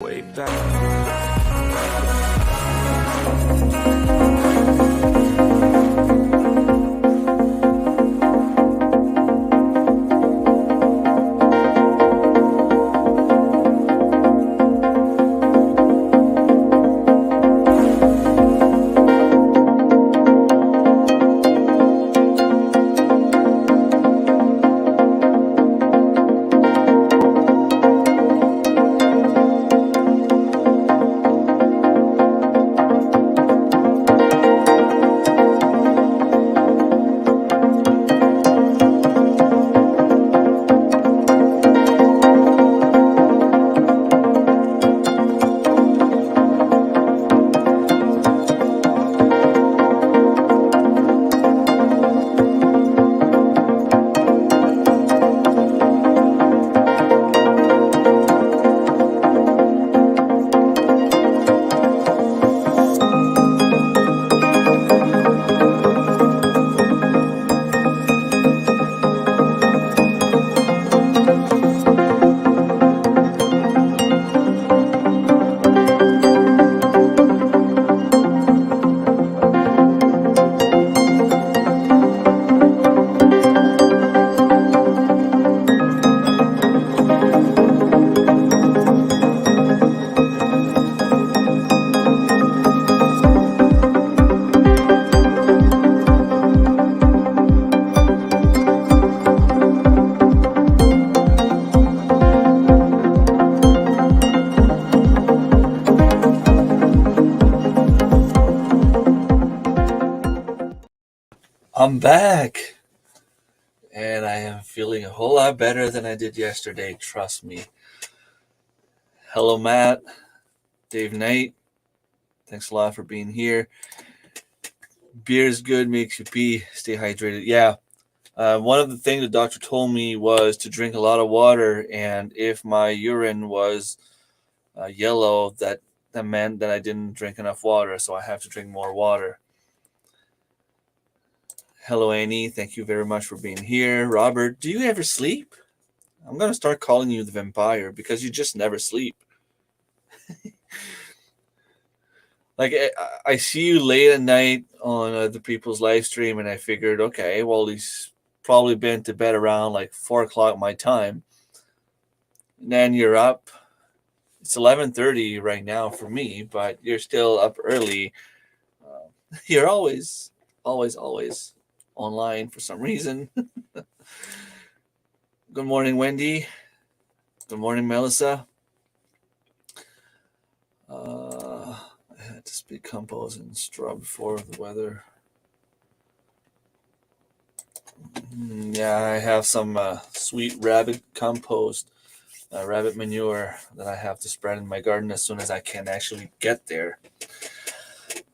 way back. I'm back, and I am feeling a whole lot better than I did yesterday. Trust me. Hello, Matt, Dave Knight. Thanks a lot for being here. Beer is good, makes you pee. Stay hydrated. Yeah. One of the things the doctor told me was to drink a lot of water, and if my urine was yellow, that meant that I didn't drink enough water, so I have to drink more water. Hello, Annie. Thank you very much for being here. Robert, do you ever sleep? I'm going to start calling you the vampire because you just never sleep. Like, I see you late at night on other people's live stream, and I figured, okay, well, he's probably been to bed around like 4 o'clock my time. And then you're up. It's 11:30 right now for me, but you're still up early. You're always online for some reason. Good morning, Wendy. Good morning, Melissa. I had to speak compose and straw before the weather. Yeah, I have some sweet rabbit compost, rabbit manure that I have to spread in my garden as soon as I can actually get there.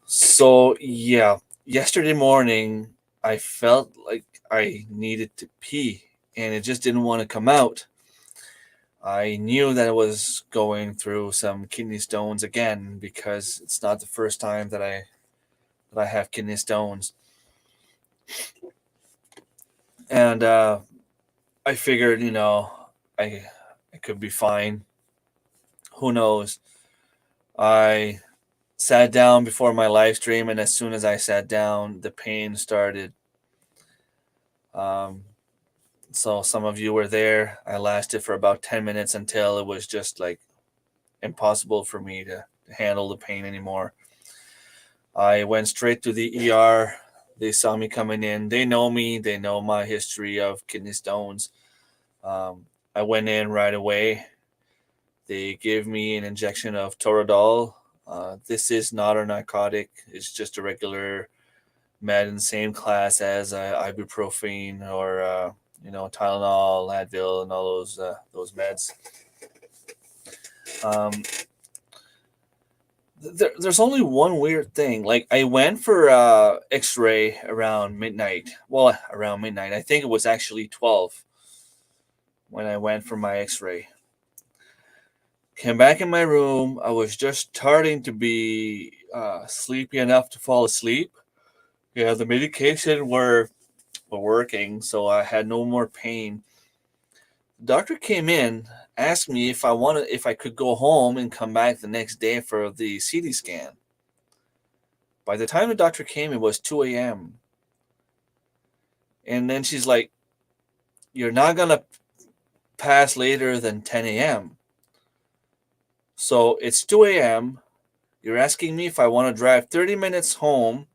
So, yeah, yesterday morning I felt like I needed to pee and it just didn't want to come out. I knew that I was going through some kidney stones again because it's not the first time that I have kidney stones. And I figured, I I could be fine. Who knows? I sat down before my live stream, and as soon as I sat down, the pain started. Um, so some of you were there. I lasted for about 10 minutes until it was just like impossible for me to handle the pain anymore. I went straight to the ER. They saw me coming in. They know me. They know my history of kidney stones. I went in right away. They gave me an injection of Toradol. This is not a narcotic. It's just a regular med in the same class as ibuprofen or Tylenol, Advil, and all those meds. There's only one weird thing. Like I went for X-ray around midnight. Well, around midnight. I think it was actually 12 when I went for my X-ray. Came back in my room. I was just starting to be sleepy enough to fall asleep. Yeah, the medication were working, so I had no more pain. The doctor came in asked me if I could go home and come back the next day for the CT scan. By the time the doctor came, it was 2 a.m. And then she's like, "You're not gonna pass later than 10 a.m. So it's 2 a.m. You're asking me if I want to drive 30 minutes home,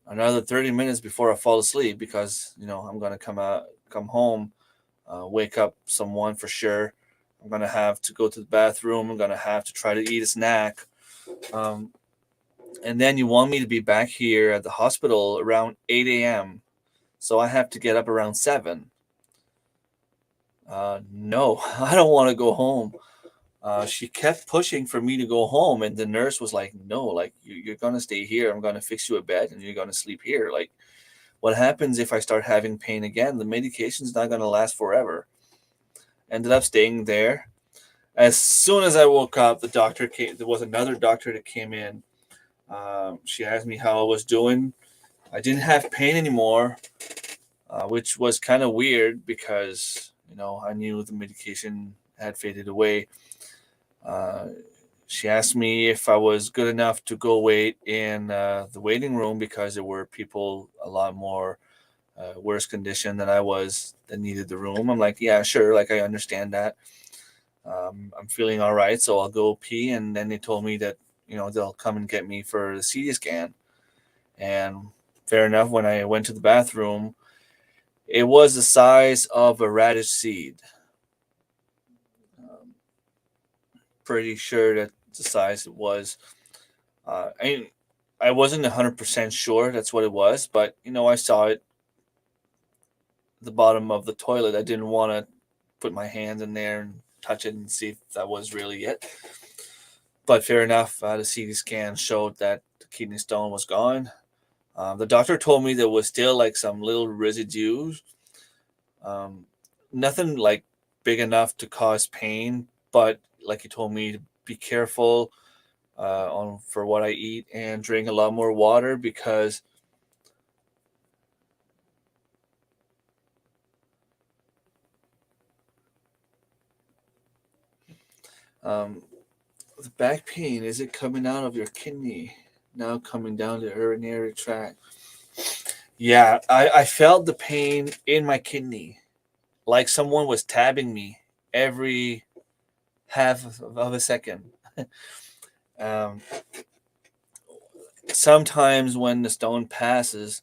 another 30 minutes before I fall asleep because I'm gonna come home, wake up someone for sure. I'm gonna have to go to the bathroom. I'm gonna have to try to eat a snack, um, and then you want me to be back here at the hospital around 8 a.m. So I have to get up around 7. No, I don't want to go home. She kept pushing for me to go home, and the nurse was like, "No, like you're gonna stay here. I'm gonna fix you a bed, and you're gonna sleep here. Like, what happens if I start having pain again? The medication's not gonna last forever." Ended up staying there. As soon as I woke up, the doctor came. There was another doctor that came in. She asked me how I was doing. I didn't have pain anymore, which was kind of weird because I knew the medication had faded away. Uh, she asked me if I was good enough to go wait in the waiting room because there were people a lot more worse condition than I was that needed the room. I'm like, yeah, sure, like I understand that. I'm feeling all right, so I'll go pee. And then they told me that they'll come and get me for the CT scan. And fair enough, when I went to the bathroom, it was the size of a radish seed. Um, Pretty sure that the size it was. I wasn't 100% sure that's what it was, but I saw it at the bottom of the toilet. I didn't want to put my hand in there and touch it and see if that was really it. But fair enough, the CT scan showed that the kidney stone was gone. The doctor told me there was still like some little residues. Um, Nothing like big enough to cause pain, but like he told me to be careful on for what I eat and drink a lot more water because um, the back pain, is it coming out of your kidney now coming down the urinary tract? Yeah, I felt the pain in my kidney like someone was tabbing me every half of a second. um, Sometimes when the stone passes,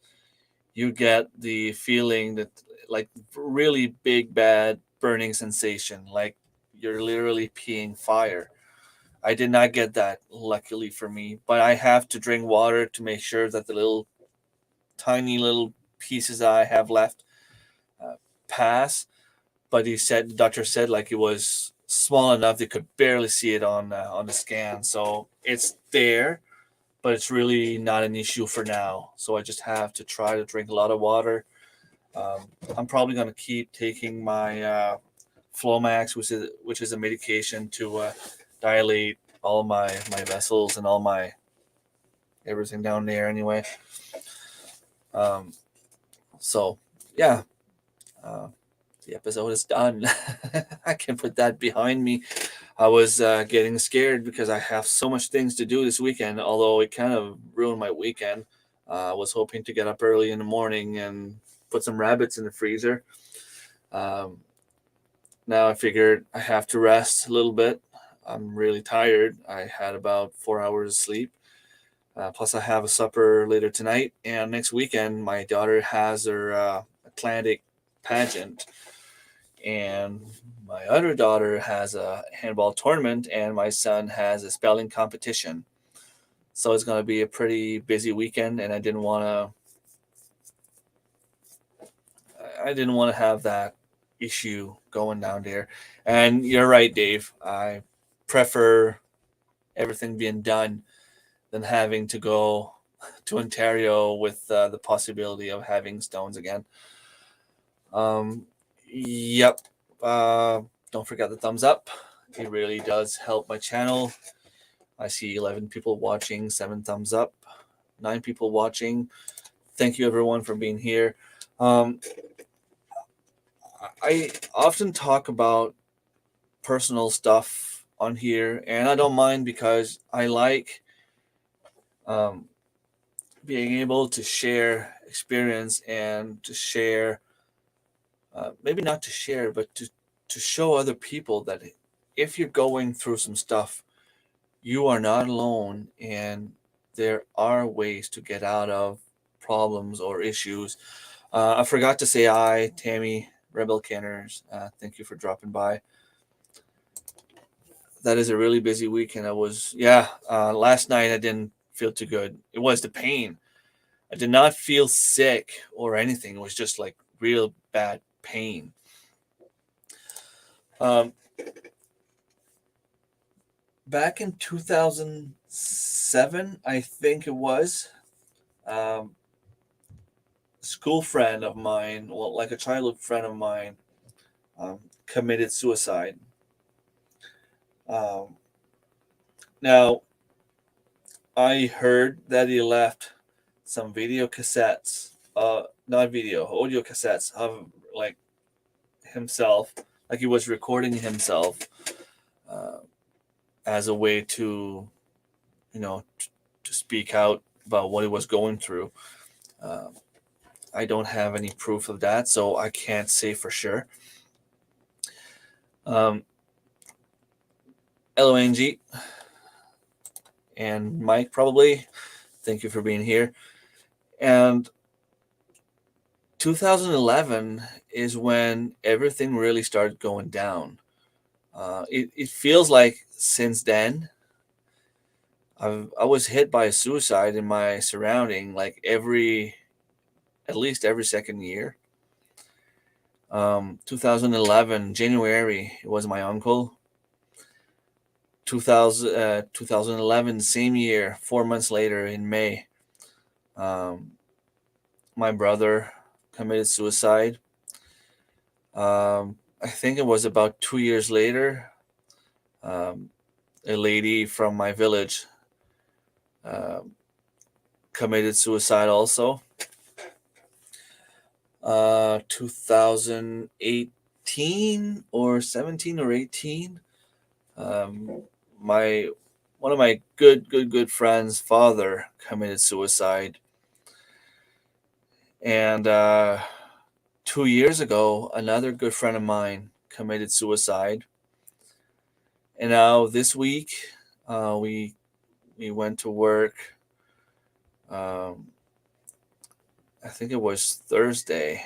you get the feeling that like really big bad burning sensation, like you're literally peeing fire. I did not get that, luckily for me, but I have to drink water to make sure that the little tiny little pieces that I have left uh, pass. But the doctor said like it was small enough they could barely see it on the scan, so it's there, but it's really not an issue for now. So I just have to try to drink a lot of water. I'm probably going to keep taking my Flomax, which is a medication to dilate all my vessels and all my everything down there anyway. Um, so yeah, uh, the episode is done. I can put that behind me. I was getting scared because I have so much things to do this weekend. Although it kind of ruined my weekend. I was hoping to get up early in the morning and put some rabbits in the freezer. Um, Now I figured I have to rest a little bit. I'm really tired. I had about 4 hours of sleep. Plus, I have a supper later tonight. And next weekend, my daughter has her Atlantic pageant. And my other daughter has a handball tournament. And my son has a spelling competition. So it's going to be a pretty busy weekend. And I didn't want to have that issue going down there. And you're right, Dave. I prefer everything being done than having to go to Ontario with the possibility of having stones again. Um, yep. Don't forget the thumbs up. It really does help my channel. I see 11 people watching, 7 thumbs up, 9 people watching. Thank you, everyone, for being here. Um, I often talk about personal stuff on here, and I don't mind because I like um, being able to share experience and to share, maybe not to share, but to show other people that if you're going through some stuff, you are not alone, and there are ways to get out of problems or issues. I forgot to say hi, Tammy Rebel Kenners. Thank you for dropping by. That is a really busy week, and last night I didn't feel too good. It was the pain. I did not feel sick or anything. It was just like real bad pain. Um, Back in 2007, I think it was, um, school friend of mine, well, like a childhood friend of mine, committed suicide. Um, Now, I heard that he left some video cassettes, not video, audio cassettes of like himself, like he was recording himself, uh, as a way to, to speak out about what he was going through. Uh, I don't have any proof of that, so I can't say for sure. Um, LONG and Mike, probably. Thank you for being here. And 2011 is when everything really started going down. It feels like since then, I was hit by a suicide in my surrounding, like at least every second year. 2011 January, it was my uncle. 2011 same year, 4 months later in May, um, my brother committed suicide. I think it was about 2 years later. Um, a lady from my village um committed suicide also. 2018 or 17 or 18. Um, my One of my good friends' father committed suicide, and 2 years ago, another good friend of mine committed suicide. And now this week, we went to work. Um, I think it was Thursday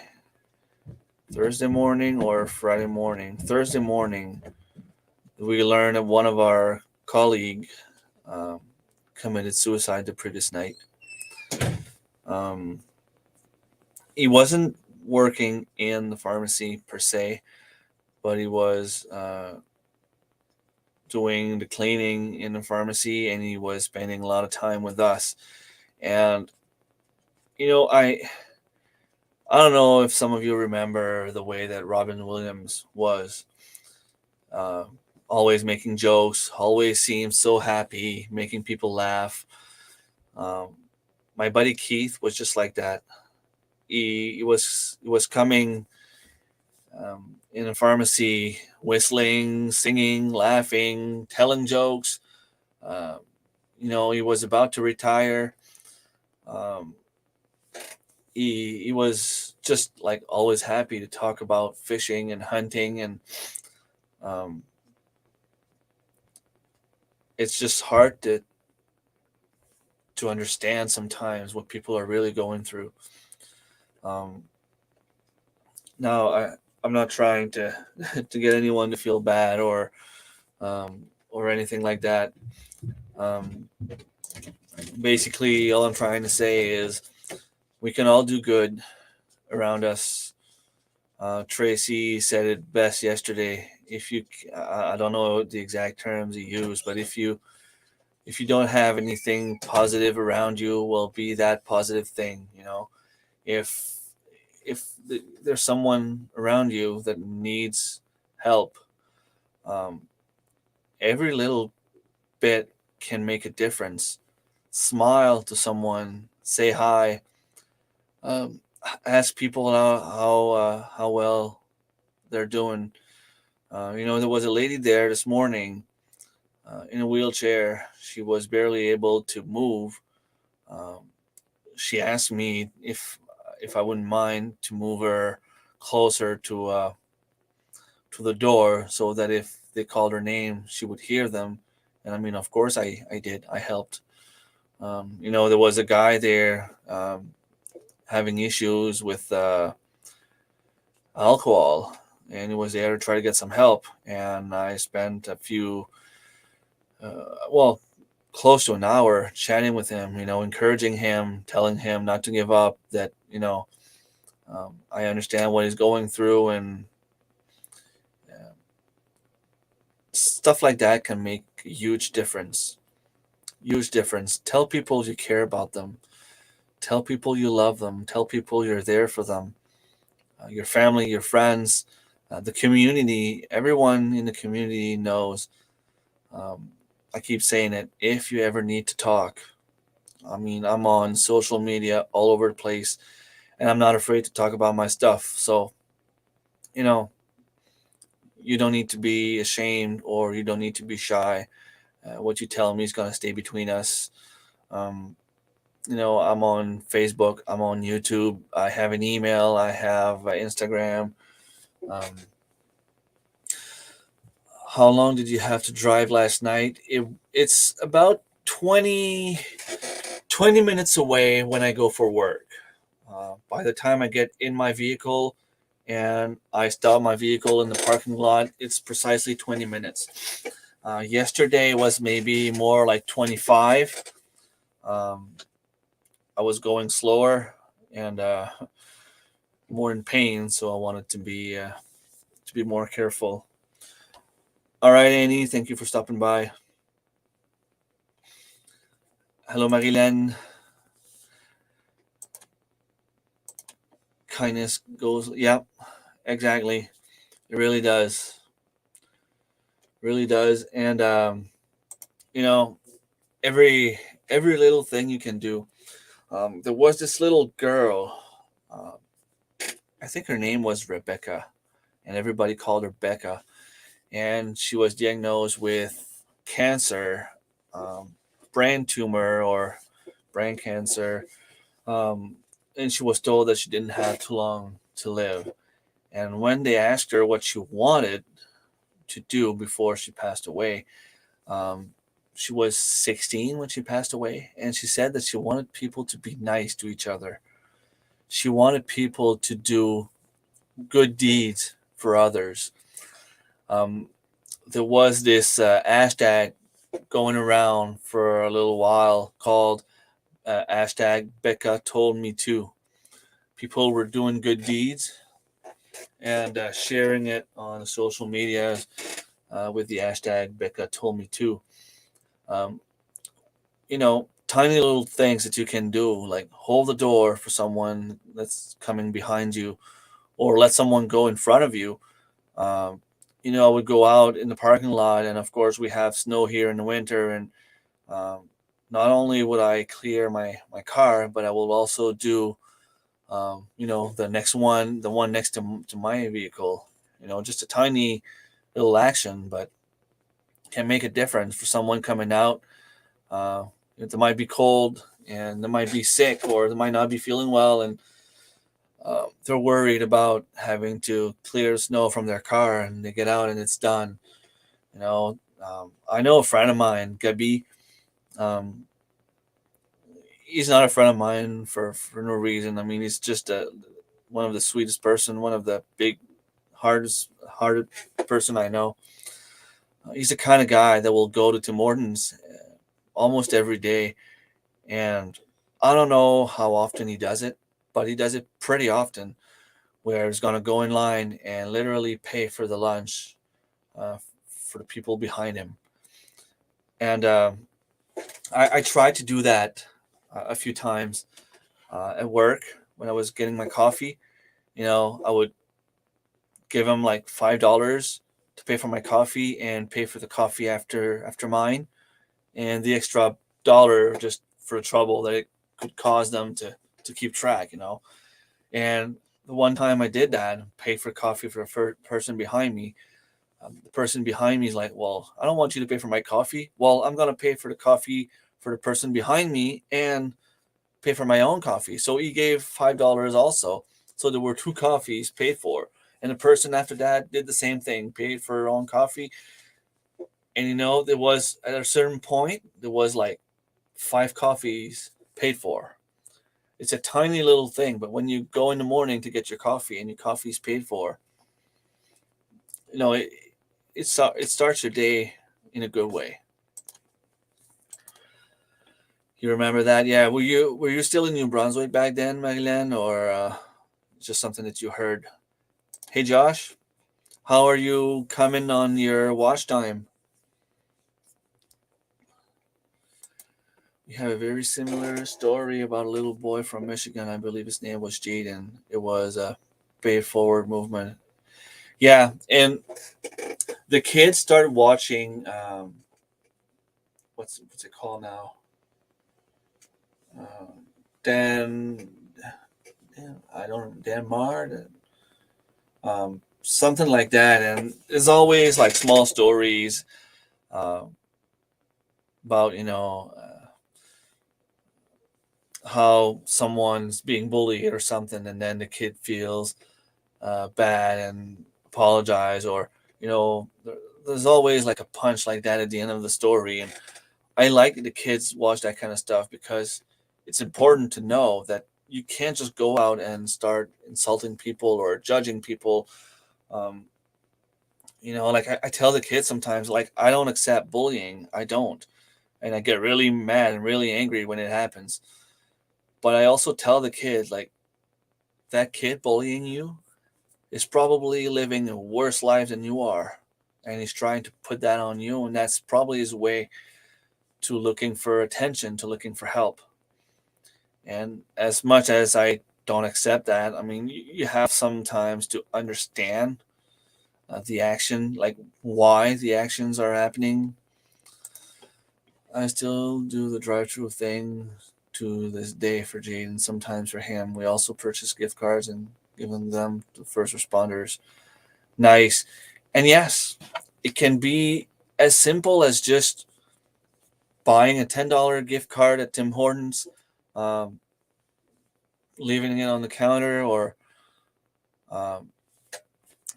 morning or Friday morning. Thursday morning, we learned that one of our colleague um, committed suicide the previous night. Um, he wasn't working in the pharmacy per se, but he was doing the cleaning in the pharmacy, and he was spending a lot of time with us. And you know, I don't know if some of you remember the way that Robin Williams was. Uh, Always making jokes, always seemed so happy, making people laugh. Um, my buddy Keith was just like that. He was coming in a pharmacy, whistling, singing, laughing, telling jokes. Uh, he was about to retire. Um, he was just like always happy to talk about fishing and hunting, and um, it's just hard to understand sometimes what people are really going through. Um, Now, I'm not trying to to get anyone to feel bad or anything like that. Um, Basically, all I'm trying to say is we can all do good around us. Tracy said it best yesterday. If you, I don't know the exact terms he used, but if you don't have anything positive around you, well, be that positive thing. If there's someone around you that needs help, um, every little bit can make a difference. Smile to someone, say hi, um, ask people how well they're doing. There was a lady there this morning in a wheelchair. She was barely able to move. Um, she asked me if I wouldn't mind to move her closer to the door so that if they called her name, she would hear them. And I mean, of course, I did. I helped. There was a guy there having issues with alcohol, and he was there to try to get some help. And I spent well, close to an hour chatting with him, encouraging him, telling him not to give up, that, I understand what he's going through, and uh, stuff like that can make a huge difference. Huge difference. Tell people you care about them. Tell people you love them. Tell people you're there for them. Your family, your friends, the community, everyone in the community knows. Um, I keep saying it. If you ever need to talk, I mean, I'm on social media all over the place, and I'm not afraid to talk about my stuff. So, you know, you don't need to be ashamed, or you don't need to be shy. What you tell me is going to stay between us. Um, I'm on Facebook, I'm on YouTube, I have an email, I have Instagram. Um, how long did you have to drive last night? It's about 20 minutes away when I go for work. By the time I get in my vehicle and I stop my vehicle in the parking lot, it's precisely 20 minutes. Yesterday was maybe more like 25. Um, I was going slower and more in pain, so I wanted to be more careful. All right, Annie, thank you for stopping by. Hello, Marilyn. Kindness goes, yeah, exactly. It really does, really does, and you know, every every little thing you can do. There was this little girl. Uh, I think her name was Rebecca, and everybody called her Becca. And she was diagnosed with cancer, um, brain tumor or brain cancer. Um, and she was told that she didn't have too long to live. And when they asked her what she wanted to do before she passed away, um, she was 16 when she passed away. And she said that she wanted people to be nice to each other. She wanted people to do good deeds for others. Um, there was this hashtag going around for a little while called hashtag Becca told me to. People were doing good deeds and sharing it on social media with the hashtag Becca told me to. Um, Tiny little things that you can do, like hold the door for someone that's coming behind you, or let someone go in front of you. Um, I would go out in the parking lot, and of course, we have snow here in the winter, and um, not only would I clear my car, but I will also do, the one next to my vehicle. Just a tiny little action, but can make a difference for someone coming out. Uh, they might be cold, and they might be sick, or they might not be feeling well, and they're worried about having to clear snow from their car, and they get out and it's done. I know a friend of mine, Gabi. Um, he's not a friend of mine for no reason. I mean, he's just one of the sweetest person, one of the big, hardest hearted person I know. He's the kind of guy that will go to Tim Hortons almost every day, and I don't know how often he does it, but he does it pretty often. Where he's gonna go in line and literally pay for the lunch uh, for the people behind him, and I tried to do that a few times at work when I was getting my coffee. I would give him like $5 to pay for my coffee and pay for the coffee after mine, and the extra dollar just for the trouble that it could cause them to keep track. And the one time I did that, pay for coffee for a person behind me, The person behind me is like, well, I don't want you to pay for my coffee. Well, I'm going to pay for the coffee for the person behind me and pay for my own coffee. So he gave $5 also. So there were two coffees paid for. And the person after that did the same thing, paid for her own coffee. And there was at a certain point, there was like five coffees paid for. It's a tiny little thing, but when you go in the morning to get your coffee and your coffee's paid for, it starts your day in a good way. You remember that? Yeah. Were you still in New Brunswick back then, Magdalene, or just something that you heard? Hey, Josh, how are you coming on your watch time? We have a very similar story about a little boy from Michigan. I believe his name was Jaden. It was a pay it forward movement. Yeah, and the kids started watching. What's it called now? Uh, Dan, I don't know, Dan Mar, something like that. And there's always like small stories uh, about how someone's being bullied or something, and then the kid feels bad and apologize, or there's always like a punch like that at the end of the story. And I like that the kids watch that kind of stuff because it's important to know that you can't just go out and start insulting people or judging people. um, like I tell the kids sometimes, like, I don't accept bullying. I don't. And I get really mad and really angry when it happens. But I also tell the kid, like, that kid bullying you is probably living a worse life than you are. And he's trying to put that on you. And that's probably his way to looking for attention, to looking for help. And as much as I don't accept that, I mean, you have sometimes to understand the action, like why the actions are happening. I still do the drive-through thing to this day for Jaden. Sometimes for him, we also purchase gift cards and giving them to first responders. Nice. And yes, it can be as simple as just buying a $10 gift card at Tim Hortons, um, leaving it on the counter, or um,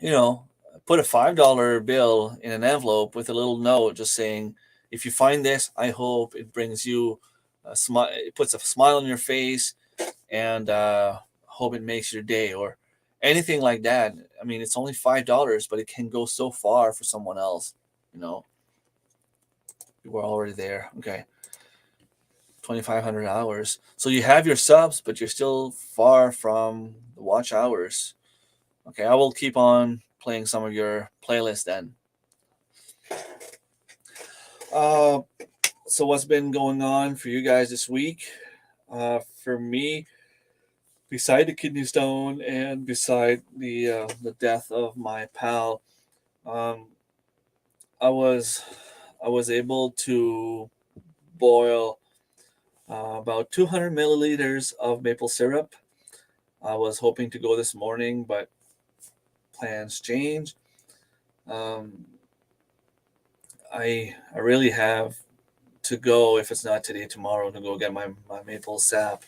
you know, put a $5 bill in an envelope with a little note just saying, if you find this, I hope it brings you a smile. It puts a smile on your face, and hope it makes your day, or anything like that. I mean, it's only $5, but it can go so far for someone else. You know, we're already there. Okay, 2,500 hours. So you have your subs, but you're still far from the watch hours. Okay, I will keep on playing some of your playlists then. Uh, so what's been going on for you guys this week? For me, beside the kidney stone and beside the death of my pal, um, I was I was able to boil about 200 milliliters of maple syrup. I was hoping to go this morning, but plans change. Um, I really have to go, if it's not today, tomorrow, to go get my maple sap.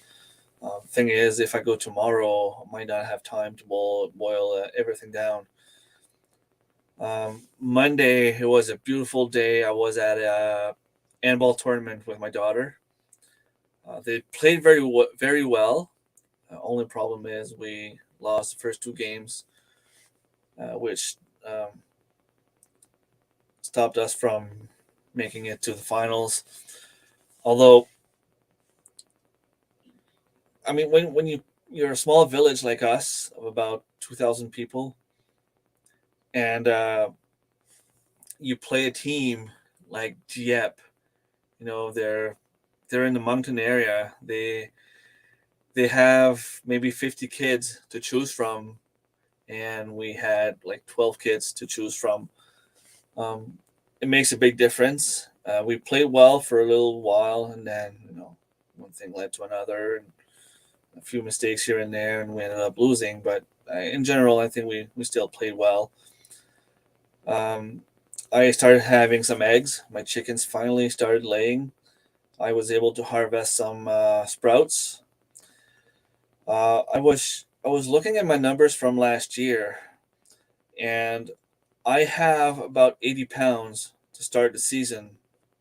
Thing is, if I go tomorrow, I might not have time to boil everything down. Monday, it was a beautiful day. I was at a handball tournament with my daughter. They played very well. Only problem is we lost the first two games, which stopped us from making it to the finals. Although, I mean, when you're a small village like us of about 2,000 people, and you play a team like Dieppe, they're in the mountain area. They have maybe 50 kids to choose from, and we had like 12 kids to choose from. It makes a big difference. We played well for a little while, and then one thing led to another, and a few mistakes here and there, and we ended up losing. But in general, I think we still played well. Um, I started having some eggs. My chickens finally started laying. I was able to harvest some sprouts. I was looking at my numbers from last year, and I have about 80 pounds to start the season,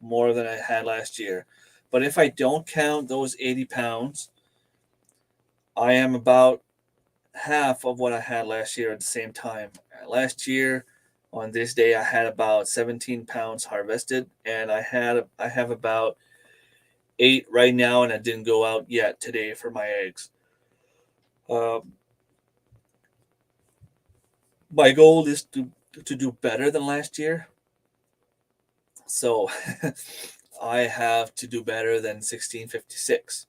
more than I had last year. But if I don't count those 80 pounds, I am about half of what I had last year at the same time. Last year, on this day, I had about 17 pounds harvested, and I have about 8 right now, and I didn't go out yet today for my eggs. Um, my goal is to do better than last year, so I have to do better than 1656.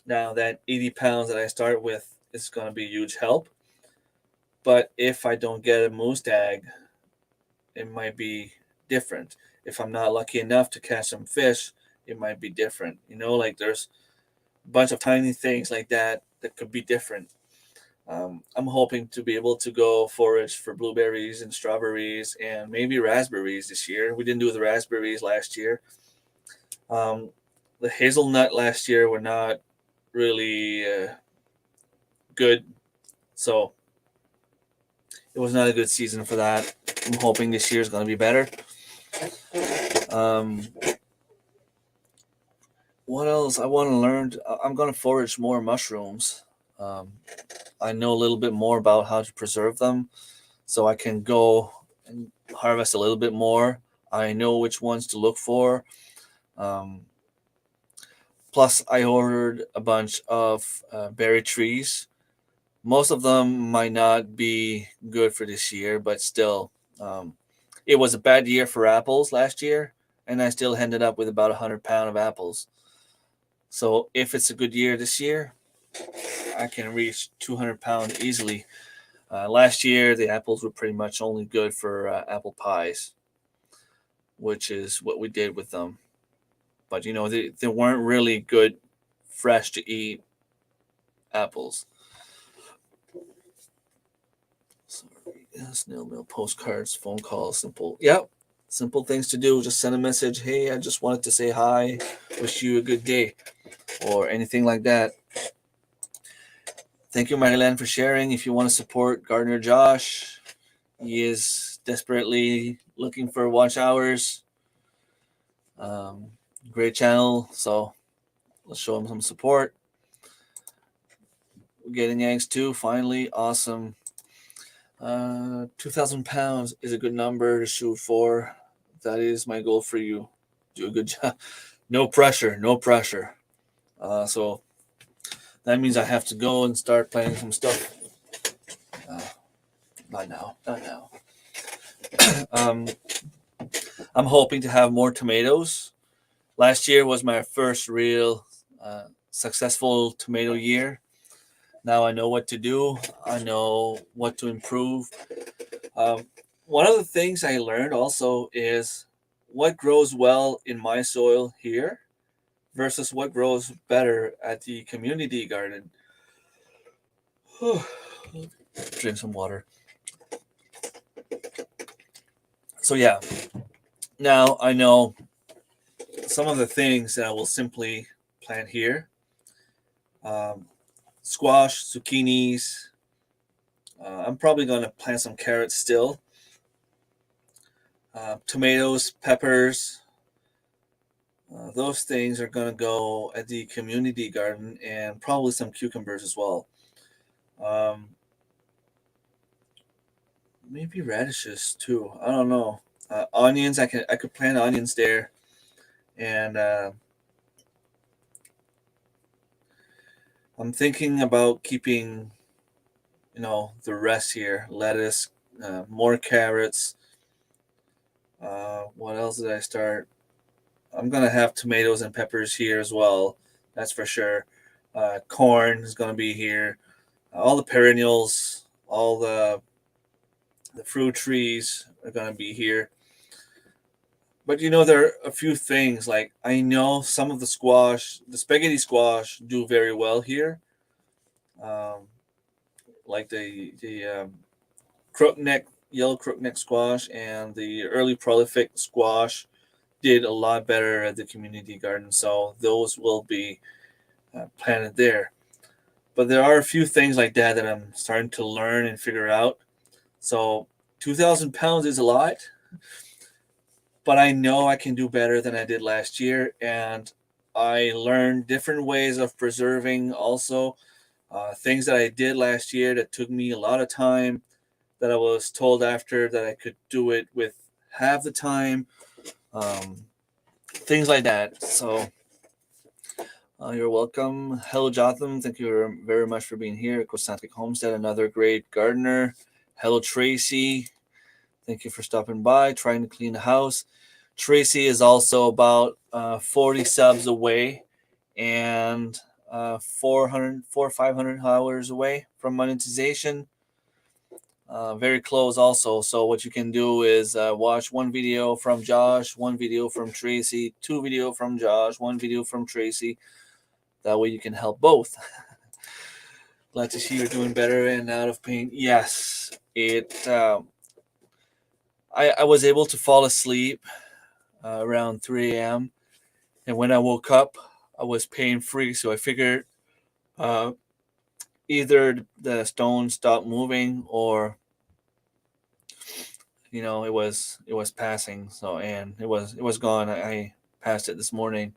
Now that 80 pounds that I start with is going to be a huge help, but if I don't get a moose tag, it might be different. If I'm not lucky enough to catch some fish, it might be different. Like there's a bunch of tiny things like that that could be different. I'm hoping to be able to go forage for blueberries and strawberries and maybe raspberries this year. We didn't do the raspberries last year. Um, the hazelnut last year were not really good, so it was not a good season for that. I'm hoping this year is going to be better. Um, what else? I want to learn. I'm going to forage more mushrooms. Um, I know a little bit more about how to preserve them, so I can go and harvest a little bit more. I know which ones to look for. Um, Plus, I ordered a bunch of berry trees. Most of them might not be good for this year, but still, um, it was a bad year for apples last year, and I still ended up with about 100 pounds of apples. So if it's a good year this year, I can reach 200 pounds easily. Last year, the apples were pretty much only good for apple pies, which is what we did with them. But they weren't really good fresh to eat apples. Sorry, snail mail, postcards, phone calls, simple. Yep, simple things to do. Just send a message. Hey, I just wanted to say hi. Wish you a good day, or anything like that. Thank you, Marilyn, for sharing. If you want to support Gardner Josh, he is desperately looking for watch hours. Um, Great channel, so let's show him some support. We're getting eggs too, finally. Awesome. 2,000 pounds is a good number to shoot for. That is my goal for you. Do a good job. No pressure, no pressure. So that means I have to go and start planning some stuff. Uh, Not now, not now. um, I'm hoping to have more tomatoes. Last year was my first real successful tomato year. Now I know what to do. I know what to improve. Um, One of the things I learned also is what grows well in my soil here versus what grows better at the community garden. Drink some water. So yeah, now I know some of the things that I will simply plant here. Um, Squash, zucchinis. I'm probably going to plant some carrots still. Tomatoes, peppers. Those things are going to go at the community garden, and probably some cucumbers as well. Um, Maybe radishes too. I don't know. Onions. I could plant onions there, and I'm thinking about keeping the rest here. Lettuce, more carrots. What else did I start? I'm gonna have tomatoes and peppers here as well. That's for sure. Corn is gonna be here. All the perennials, all the fruit trees are gonna be here. But there are a few things like I know some of the spaghetti squash, do very well here. Um, like the crookneck yellow crookneck squash and the early prolific squash did a lot better at the community garden, so those will be planted there. But there are a few things like that that I'm starting to learn and figure out. So 2,000 pounds is a lot, but I know I can do better than I did last year. And I learned different ways of preserving also things that I did last year that took me a lot of time, that I was told after that I could do it with half the time, things like that. So you're welcome. Hello, Jotham. Thank you very much for being here. Cosantic Homestead, another great gardener. Hello, Tracy. Thank you for stopping by, trying to clean the house. Tracy is also about 40 subs away and 400 or 500 hours away from monetization. Very close also. So what you can do is watch one video from Josh, one video from Tracy, two video from Josh, one video from Tracy. That way you can help both. Glad to see you're doing better and out of pain. Yes, I was able to fall asleep around 3 a.m. And when I woke up, I was pain free. So I figured either the stone stopped moving or it was passing. So and it was gone. I passed it this morning.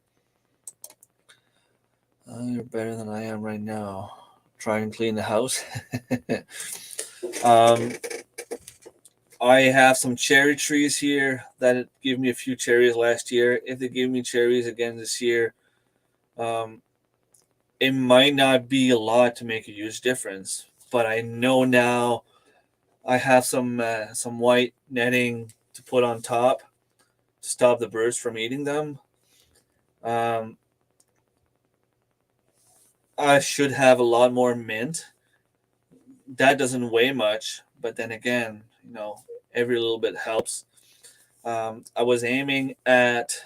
You're better than I am right now. Trying to clean the house. I have some cherry trees here that gave me a few cherries last year. If they give me cherries again this year, it might not be a lot to make a huge difference. But I know now I have some white netting to put on top to stop the birds from eating them. I should have a lot more mint. That doesn't weigh much, but then again, every little bit helps. I was aiming at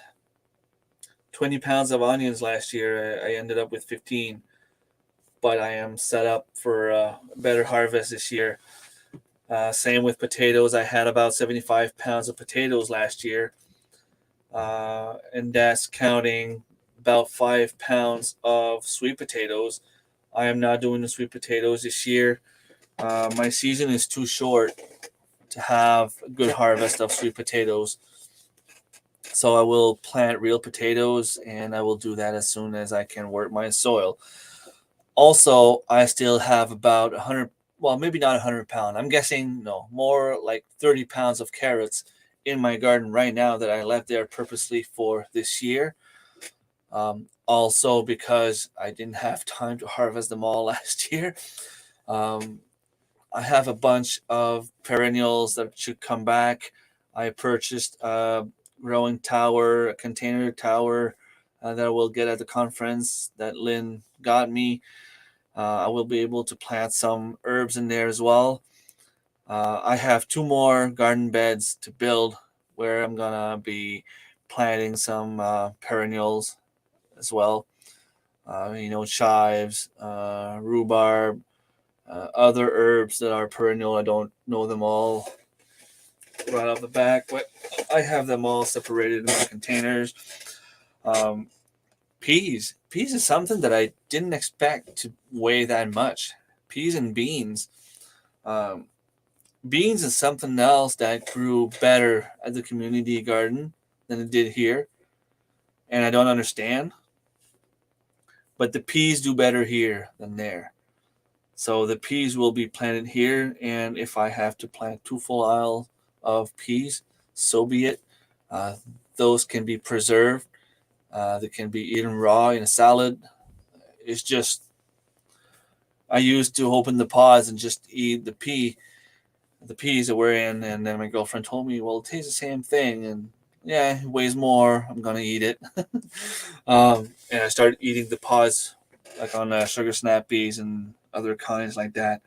20 pounds of onions last year. I ended up with 15, but I am set up for a better harvest this year. Same with potatoes. I had about 75 pounds of potatoes last year, and that's counting about 5 pounds of sweet potatoes. I am not doing the sweet potatoes this year. My season is too short to have a good harvest of sweet potatoes. So I will plant real potatoes, and I will do that as soon as I can work my soil. Also, I still have about 100, well, maybe not 100 pounds. I'm guessing, no, more like 30 pounds of carrots in my garden right now that I left there purposely for this year. Also, because I didn't have time to harvest them all last year. I have a bunch of perennials that should come back. I purchased a growing tower, a container tower that I will get at the conference that Lynn got me. I will be able to plant some herbs in there as well. I have 2 more garden beds to build where I'm gonna be planting some perennials as well. Chives, rhubarb, other herbs that are perennial. I don't know them all right off the back, but I have them all separated in my containers. Peas is something that I didn't expect to weigh that much. Peas and beans. Beans is something else that grew better at the community garden than it did here, and I don't understand. But the peas do better here than there. So the peas will be planted here, and if I have to plant 2 full aisles of peas, so be it. Those can be preserved. They can be eaten raw in a salad. It's just, I used to open the pods and just eat the peas that were in, and then my girlfriend told me, well, it tastes the same thing, and yeah, it weighs more. I'm gonna eat it. And I started eating the pods, like on sugar snap peas and other kinds like that,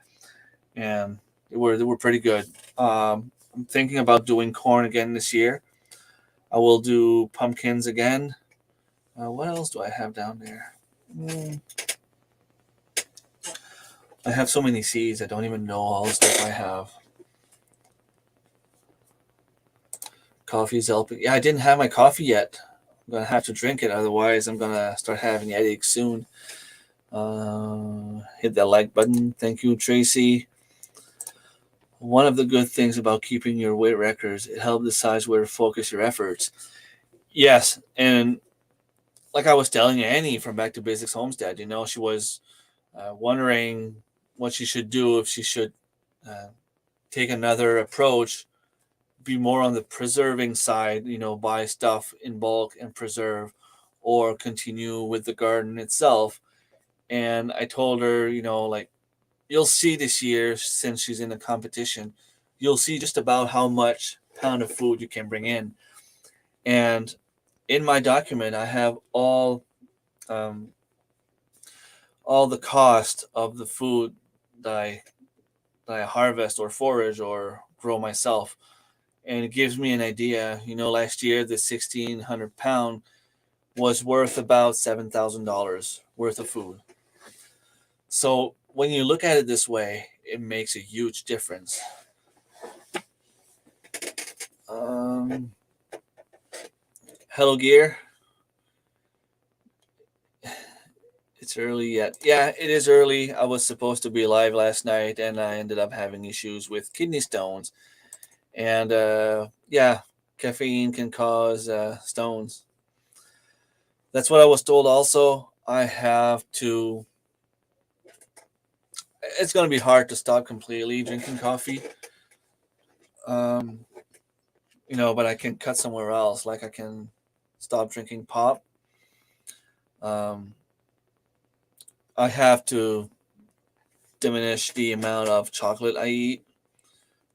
and they were pretty good. I'm thinking about doing corn again this year. I will do pumpkins again. What else do I have down there? I have so many seeds. I don't even know all the stuff I have. Coffee's helping. Yeah, I didn't have my coffee yet. I'm gonna have to drink it, otherwise I'm gonna start having headaches soon. Hit that like button. Thank you, Tracy. One of the good things about keeping your weight records, it helps decide where to focus your efforts. Yes, and like I was telling Annie from Back to Basics Homestead, she was wondering what she should do, if she should uh, take another approach, be more on the preserving side, buy stuff in bulk and preserve, or continue with the garden itself. And I told her, like, you'll see this year, since she's in a competition, you'll see just about how much pound of food you can bring in. And in my document, I have um, all the cost of the food that I harvest or forage or grow myself, and it gives me an idea. Last year the 1,600 pound was worth about $7,000 worth of food. So when you look at it this way, it makes a huge difference. Hello, Gear. It's early yet. Yeah, it is early. I was supposed to be live last night, and I ended up having issues with kidney stones. And yeah, caffeine can cause stones. That's what I was told. Also, I have to. It's going to be hard to stop completely drinking coffee. Um, but I can cut somewhere else. Like I can stop drinking pop. Um, I have to diminish the amount of chocolate I eat,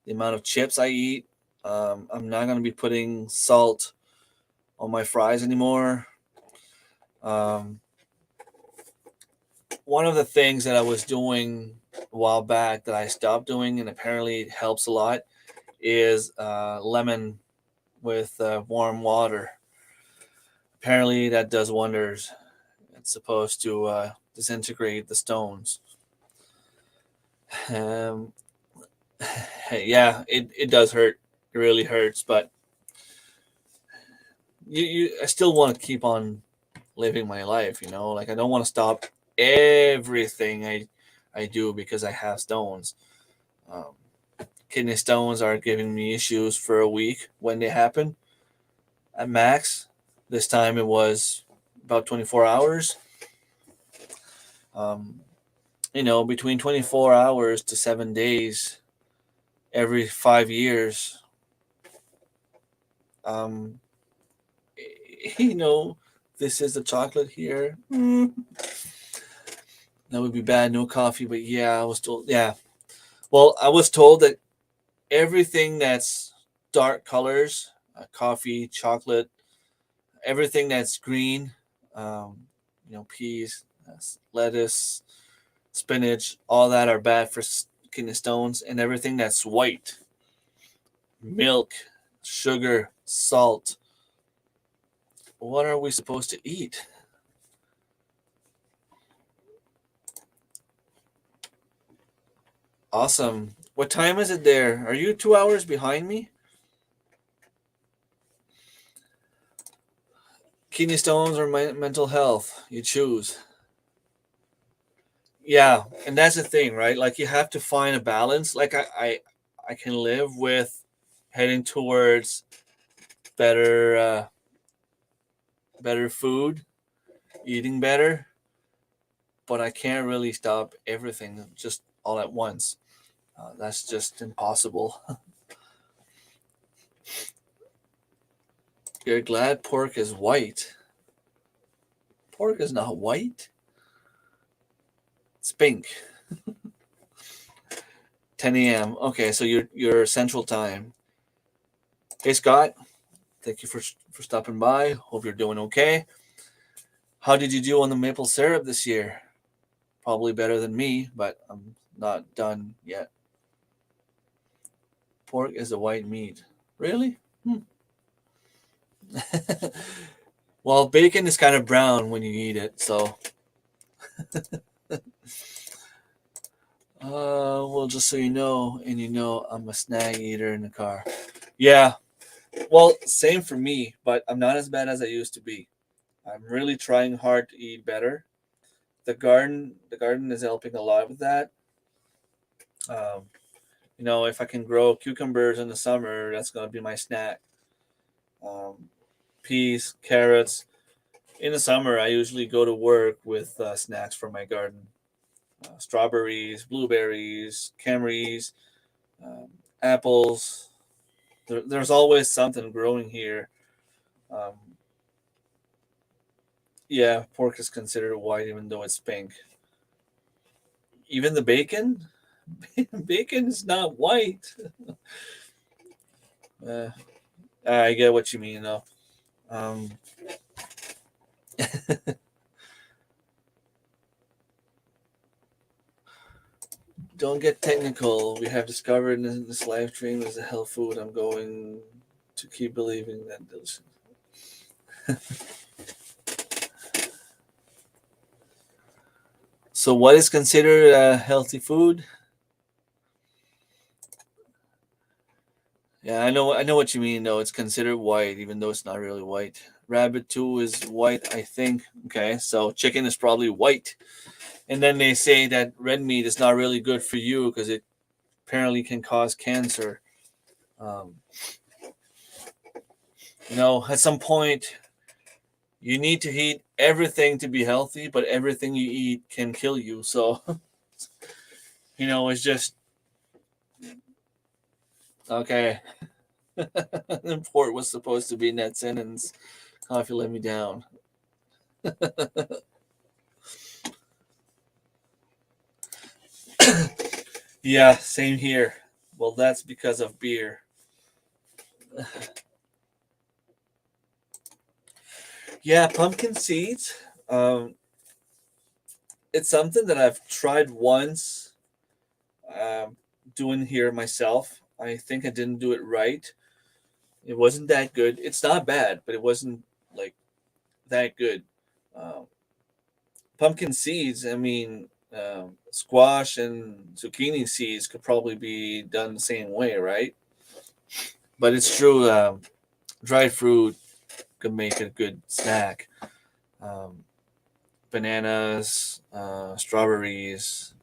the amount of chips I eat. I'm not going to be putting salt on my fries anymore. Um, One of the things that I was doing a while back that I stopped doing, and apparently it helps a lot, is lemon with warm water. Apparently that does wonders. It's supposed to disintegrate the stones. Um, yeah, it does hurt. It really hurts, but I still want to keep on living my life. Like I don't want to stop everything I do because I have stones. Kidney stones are giving me issues for a week when they happen at max. This time it was about 24 hours. Um, between 24 hours to 7 days every 5 years. Um, you know, this is the chocolate here. That would be bad. No coffee, but yeah, I was told. Yeah, well, I was told that everything that's dark colors, coffee, chocolate, everything that's green, um, peas, lettuce, spinach, all that are bad for kidney stones, and everything that's white, milk, sugar, salt. What are we supposed to eat? Awesome. What time is it there? Are you 2 hours behind me? Kidney stones or mental health? You choose. Yeah, and that's the thing, right? Like you have to find a balance. Like I can live with heading towards better better food, eating better, but I can't really stop everything just all at once. That's just impossible. You're glad pork is white. Pork is not white. It's pink. 10 a.m. Okay, so you're Central Time. Hey Scott, thank you for stopping by. Hope you're doing okay. How did you do on the maple syrup this year? Probably better than me, but I'm not done yet. Pork is a white meat. Really? Well, bacon is kind of brown when you eat it, so. Well, just so you know, and I'm a snag eater in the car. Yeah, Well, same for me, but I'm not as bad as I used to be. I'm really trying hard to eat better. The garden is helping a lot with that. Um, if I can grow cucumbers in the summer, that's going to be my snack. Um, Peas, carrots. In the summer, I usually go to work with snacks from my garden: strawberries, blueberries, camrys, um, apples. There's always something growing here. Um, yeah, pork is considered white even though it's pink. Even the bacon, bacon is not white. Uh, I get what you mean though. Um, don't get technical. We have discovered in this live stream is a health food. I'm going to keep believing that delicious. So, what is considered a healthy food? Yeah, I know what you mean. Though it's considered white, even though it's not really white. Rabbit too is white, I think. Okay, so chicken is probably white, and then they say that red meat is not really good for you because it apparently can cause cancer. Um, at some point, you need to eat everything to be healthy, but everything you eat can kill you. So, it's just okay. The port was supposed to be in that sentence. Coffee let me down. Yeah, same here. Well, that's because of beer. Yeah, pumpkin seeds. Um, it's something that I've tried once um, doing here myself. I think I didn't do it right. It wasn't that good. It's not bad, but it wasn't like that good. Um, Pumpkin seeds, I mean, squash and zucchini seeds could probably be done the same way, right? But it's true, dried fruit could make a good snack. Um, Bananas, strawberries.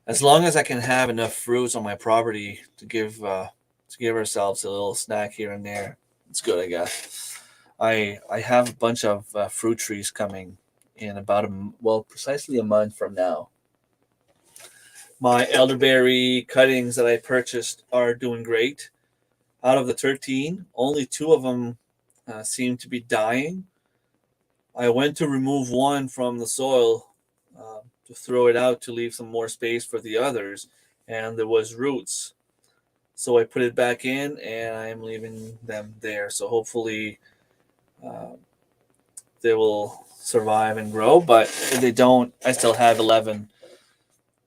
As long as I can have enough fruits on my property to give ourselves a little snack here and there, it's good, I guess. I have a bunch of fruit trees coming in about precisely a month from now. My elderberry cuttings that I purchased are doing great. Out of the 13, only two of them seem to be dying. I went to remove one from the soil to throw it out to leave some more space for the others, and there was roots. So I put it back in, and I'm leaving them there. So hopefully uh, they will survive and grow. But if they don't, I still have 11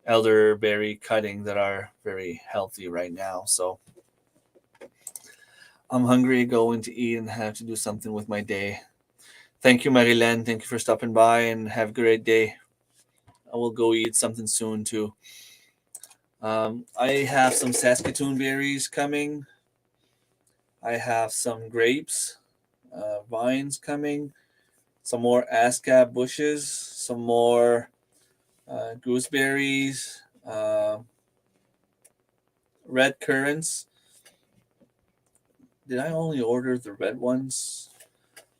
elderberry cutting that are very healthy right now. So I'm hungry, going to eat, and have to do something with my day. Thank you, Marilyn. Thank you for stopping by, and have a great day. I will go eat something soon too. I have some Saskatoon berries coming. I have some grapes, vines coming. Some more ASCAP bushes. Some more gooseberries. Red currants. Did I only order the red ones?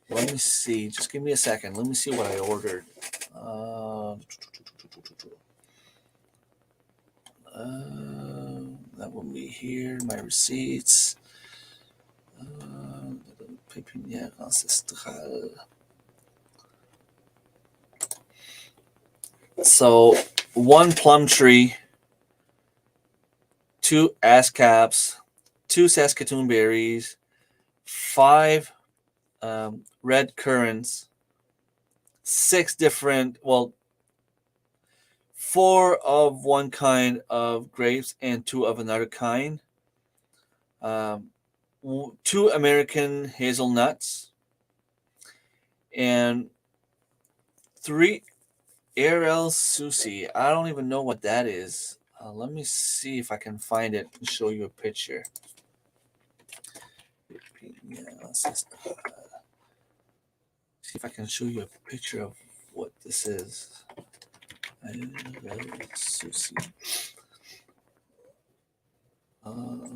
Let me see. Just give me a second. Let me see what I ordered. Uh, that will be here. My receipts. Pépinière ancestrale. So, one plum tree, two ass caps, two Saskatoon berries, five red currants, six different, well, four of one kind of grapes and two of another kind, um, two American hazelnuts, and three Ariel Susi. I don't even know what that is. Let me see if I can find it and show you a picture. Yeah, let's just see if I can show you a picture of what this is. Sushi.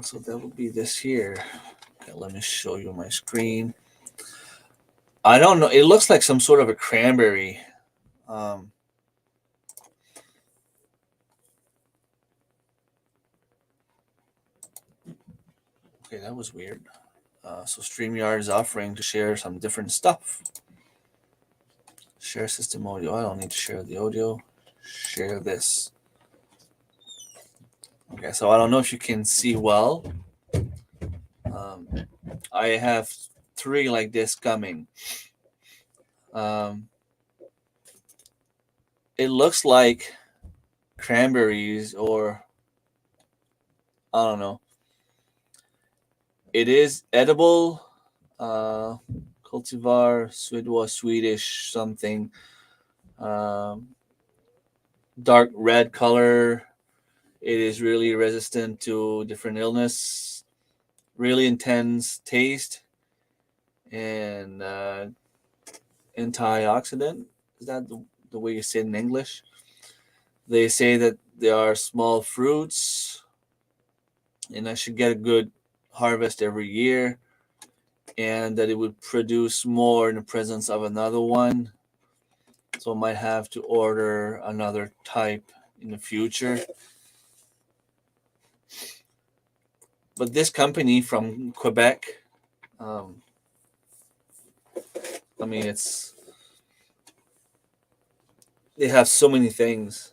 So that would be this here. Okay, let me show you my screen. I don't know. It looks like some sort of a cranberry. Um, okay, that was weird. So StreamYard is offering to share some different stuff. Share system audio. I don't need to share the audio. Share this. Okay, so I don't know if you can see well. I have 3 like this coming. It looks like cranberries, or I don't know. It is edible. Cultivar Swidwa Swedish something. Dark red color. It is really resistant to different illness. Really intense taste and antioxidant. Is that the way you say it in English? They say that they are small fruits, and I should get a good harvest every year, and that it would produce more in the presence of another one. So I might have to order another type in the future. But this company from Quebec, I mean, they have so many things.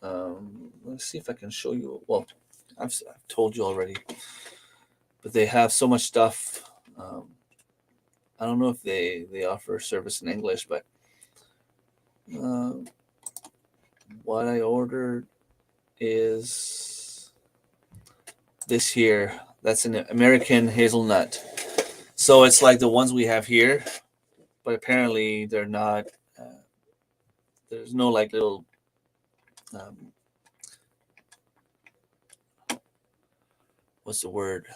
Let's see if I can show you. Well, I've told you already, but they have so much stuff. I don't know if they offer service in English, but what I ordered is this here. That's an American hazelnut. So it's like the ones we have here, but apparently they're not. There's no like little. What's the word?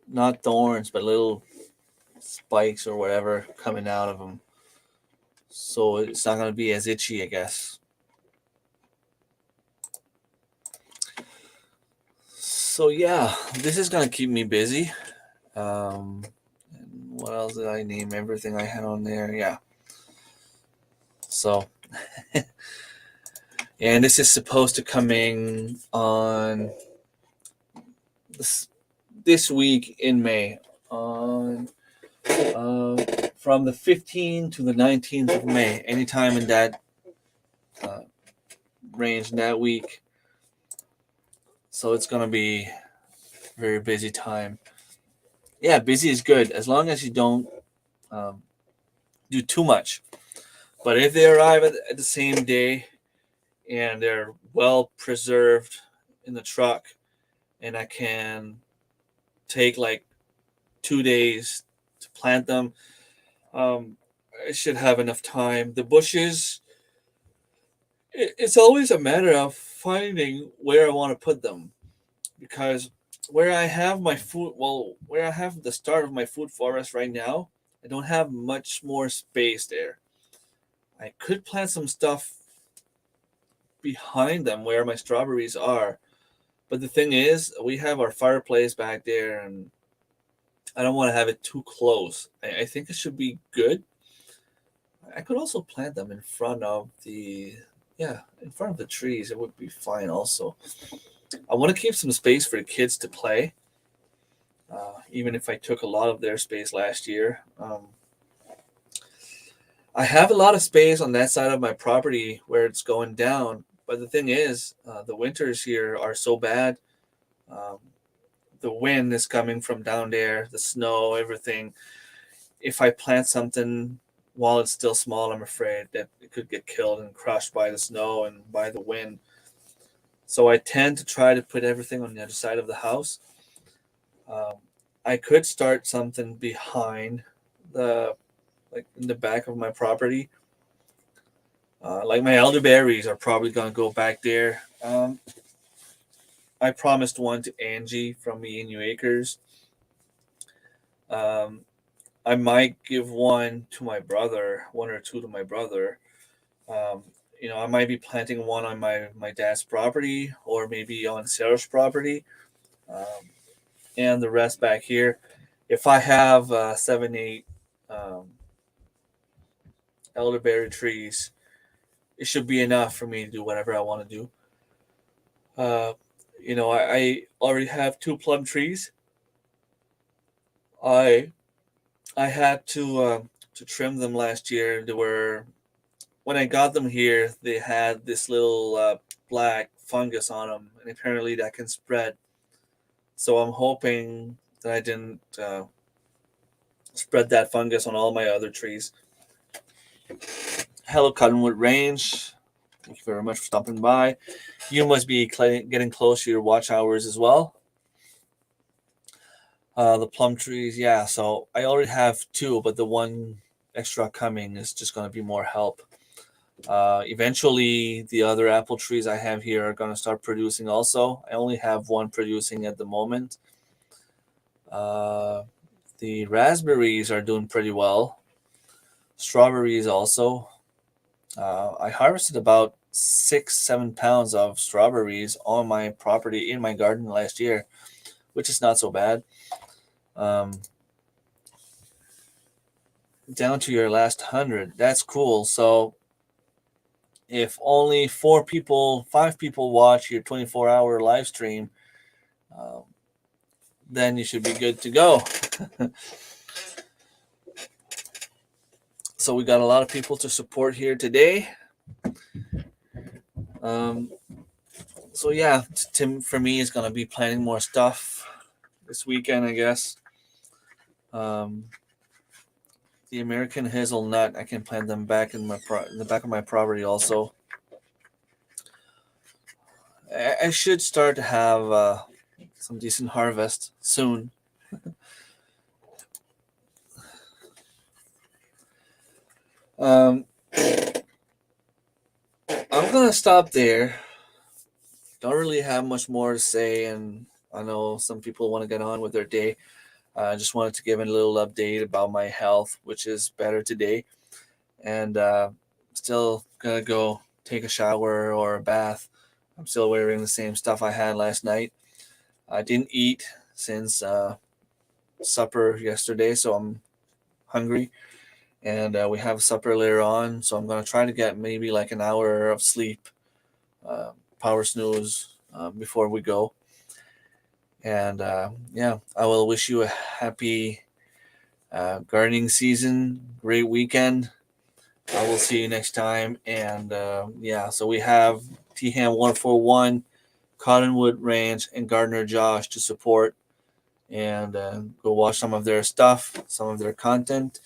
Not thorns, but little spikes or whatever coming out of them. So it's not going to be as itchy, I guess. So yeah, this is going to keep me busy. And what else did I name? Everything I had on there. Yeah. So, and this is supposed to come in on this week in May, on from the 15th to the 19th of May, anytime in that range that week. So it's gonna be a very busy time. Yeah, busy is good as long as you don't do too much. But if they arrive at the same day and they're well preserved in the truck, and I can take like 2 days to plant them, I should have enough time. The bushes, it's always a matter of finding where I want to put them, because where I have my food, well, where I have the start of my food forest right now, I don't have much more space there. I could plant some stuff behind them where my strawberries are, but the thing is, we have our fireplace back there, and I don't want to have it too close. I think it should be good. I could also plant them in front of in front of the trees. It would be fine also. I want to keep some space for the kids to play, even if I took a lot of their space last year. I have a lot of space on that side of my property where it's going down, but the thing is, the winters here are so bad. Um, the wind is coming from down there, the snow, everything. If I plant something while it's still small, I'm afraid that it could get killed and crushed by the snow and by the wind. So I tend to try to put everything on the other side of the house. I could start something behind like in the back of my property. Like my elderberries are probably gonna go back there. I promised one to Angie from Me and You Acres. Um, I might give one to my brother, one or two to my brother. Um, I might be planting one on my dad's property or maybe on Sarah's property, um, and the rest back here. If I have 7, 8 um, elderberry trees, it should be enough for me to do whatever I want to do. Uh, I already have 2 plum trees. I I had to trim them last year. They were when I got them here. They had this little black fungus on them, and apparently that can spread. So I'm hoping that I didn't spread that fungus on all my other trees. Hello, Cottonwood Range. Thank you very much for stopping by. You must be getting close to your watch hours as well. The plum trees, yeah. So I already have 2, but the one extra coming is just going to be more help. Eventually, the other apple trees I have here are going to start producing also. I only have one producing at the moment. The raspberries are doing pretty well. Strawberries also. I harvested about 6, 7 pounds of strawberries on my property in my garden last year, which is not so bad. Down to your last 100. That's cool. So if only 5 people watch your 24-hour live stream, then you should be good to go. So we got a lot of people to support here today. So yeah, Tim for me is gonna be planning more stuff this weekend, I guess. The American hazelnut, I can plant them back in the back of my property also. I should start to have some decent harvest soon. I'm gonna stop there. Don't really have much more to say, and I know some people want to get on with their day. I just wanted to give a little update about my health, which is better today, and still gonna go take a shower or a bath. I'm still wearing the same stuff I had last night. I didn't eat since supper yesterday, so I'm hungry, and we have supper later on. So I'm gonna try to get maybe like an hour of sleep, power snooze before we go. And yeah, I will wish you a happy gardening season, great weekend. I will see you next time. And yeah, so we have T-Ham 141, Cottonwood Ranch, and Gardener Josh to support. And go watch some of their stuff, some of their content.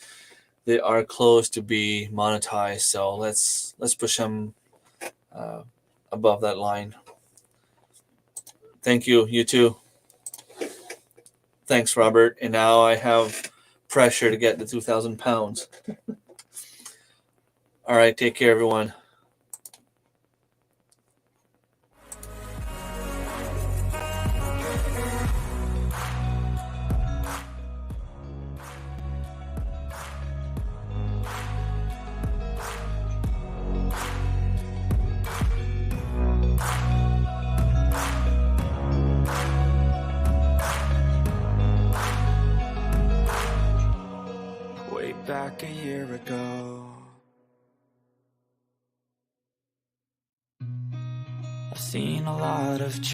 They are close to be monetized, so let's push them above that line. Thank you. You too. Thanks, Robert. And now I have pressure to get the 2,000 pounds. All right. Take care, everyone. Way back a year ago, I've seen a lot of